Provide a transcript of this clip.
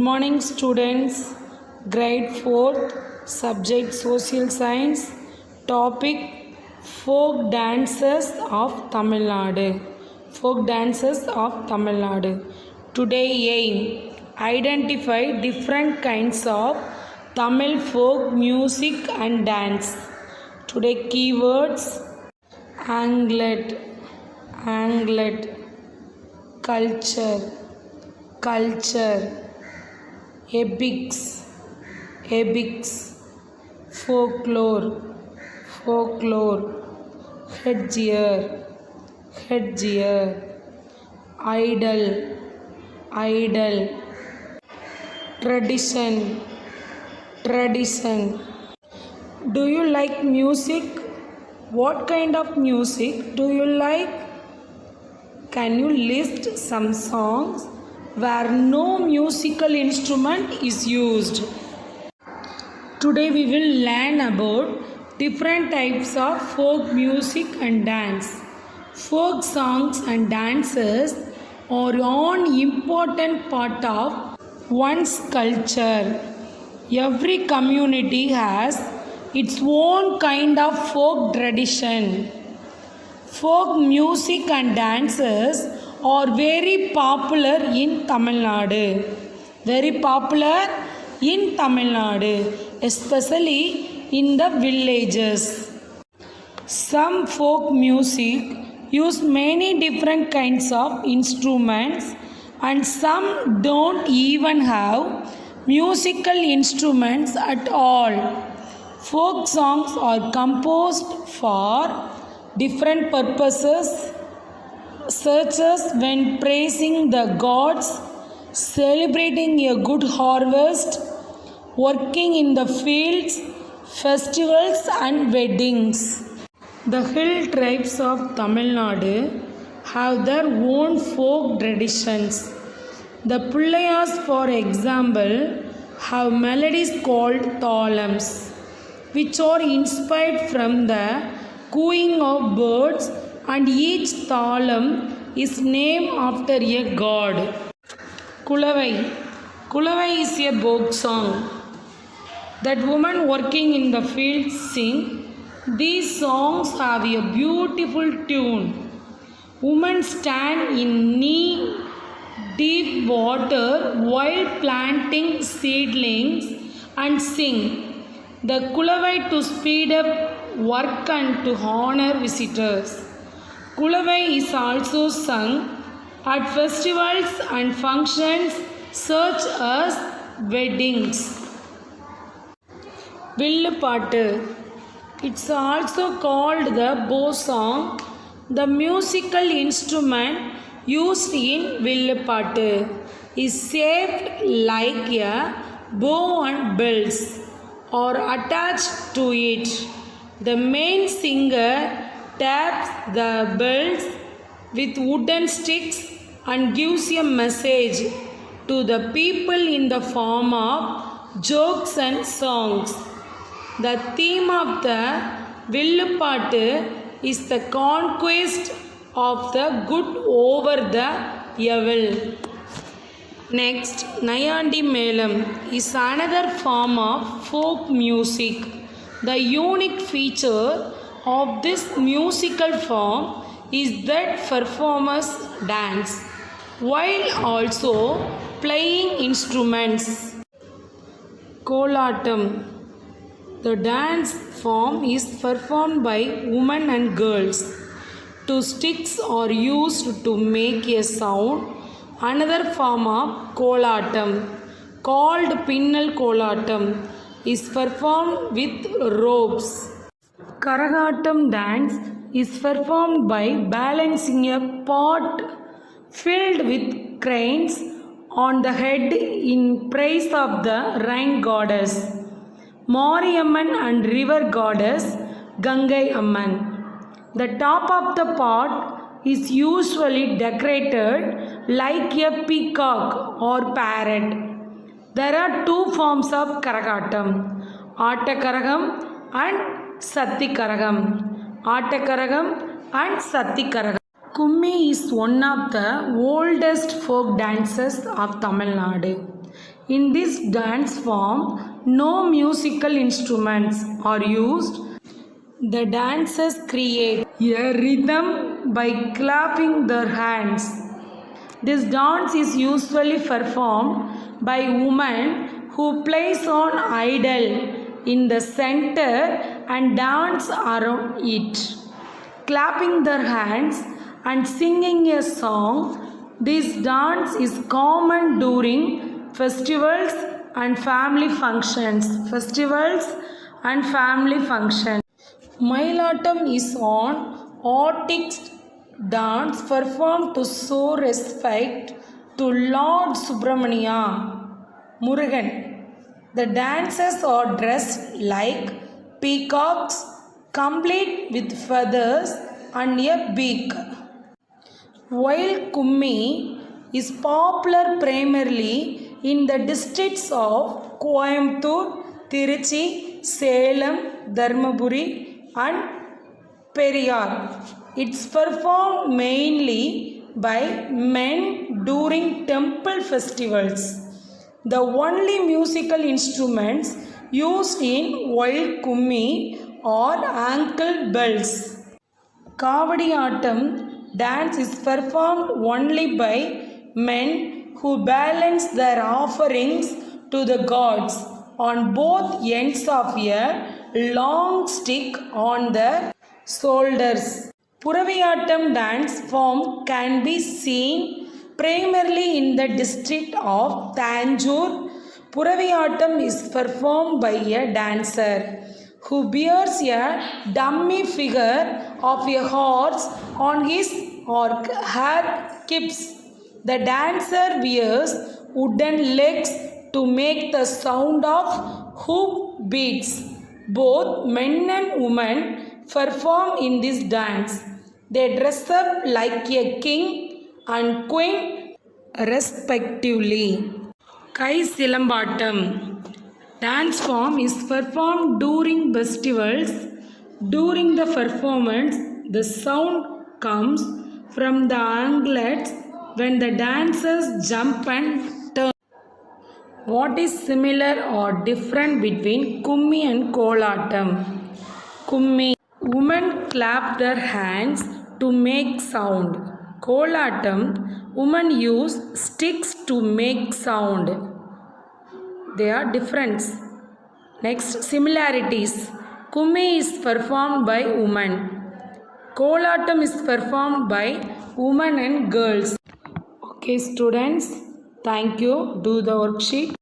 morning, students. Grade 4th, subject Social Science, topic Folk Dances of Tamil Nadu. Folk Dances of Tamil Nadu. Today aim, identify different kinds of Tamil folk music and dance. Today keywords, anglet, culture, epics, folklore, headgear, idol, tradition. Do you like music? What kind of music do you like? Can you list some songs where no musical instrument is used? Today we will learn about different types of folk music and dance. Folk songs and dances are an important part of one's culture. Every community has its own kind of folk tradition. Folk music and dances are very popular in Tamil Nadu, especially in the villages. Some folk music use many different kinds of instruments, and some don't even have musical instruments at all. Folk songs are composed for different purposes, such as when praising the gods, celebrating a good harvest, working in the fields, festivals and weddings. The hill tribes of Tamil Nadu have their own folk traditions. The Pullayas, for example, have melodies called thalams, which are inspired from the cooing of birds, and each thalam is named after a god. Kulavai is a folk song that women working in the fields sing. These songs have a beautiful tune. Women stand in knee-deep water while planting seedlings and sing the Kulavai to speed up work and to honor visitors. Kulavai is also sung at festivals and functions such as weddings. Villupattu. It's also called the bow song. The musical instrument used in Villupattu is shaped like a bow and bells are attached to it. The main singer taps the bells with wooden sticks and gives a message to the people in the form of jokes and songs. The theme of the Villupattu is the conquest of the good over the evil. Next, Nayandi Melam is another form of folk music. The unique feature of this musical form is that performers dance while also playing instruments. Kolatam. The dance form is performed by women and girls. Two sticks are used to make a sound. Another form of Kolatam, called Pinnal Kolatam, is performed with ropes. Karagatam dance is performed by balancing a pot filled with grains on the head in praise of the rain goddess, Mariamman, and river goddess Gangai Amman. The top of the pot is usually decorated like a peacock or parrot. There are two forms of Karagatam, Attakaragam and Sattikaragam. Kummi is one of the oldest folk dances of Tamil Nadu. In this dance form, no musical instruments are used. The dancers create a rhythm by clapping their hands. This dance is usually performed by women who place on idol in the center and dance around it, clapping their hands and singing a song. This dance is common during festivals and family functions. Mailatam is an artist dance performed to show respect to Lord Subramania, Murugan. The dancers are dressed like peacocks, complete with feathers and a beak. While Kummi is popular primarily in the districts of Coimbatore, Tiruchi, Salem, Dharmaburi and Periyar. It's performed mainly by men during temple festivals. The only musical instruments used in Wild Kummi are ankle bells. Kavadiyattam dance is performed only by men who balance their offerings to the gods on both ends of a long stick on their shoulders. Puraviyattam dance form can be seen primarily in the district of Tanjore. Puraviyattam is performed by a dancer who bears a dummy figure of a horse on his or her hips. The dancer wears wooden legs to make the sound of hoof beats. Both men and women perform in this dance. They dress up like a king and queen respectively. Kai Silambattam dance form is performed during festivals. During the performance, the sound comes from the anklets when the dancers jump and turn. What is similar or different between Kummi and Kolattam? Kummi, women clap their hands to make sound. Kolattam, women use sticks to make sound. They are different. Next, similarities. Kummi is performed by women. Kolattam is performed by women and girls. Okay, students, thank you. Do the worksheet.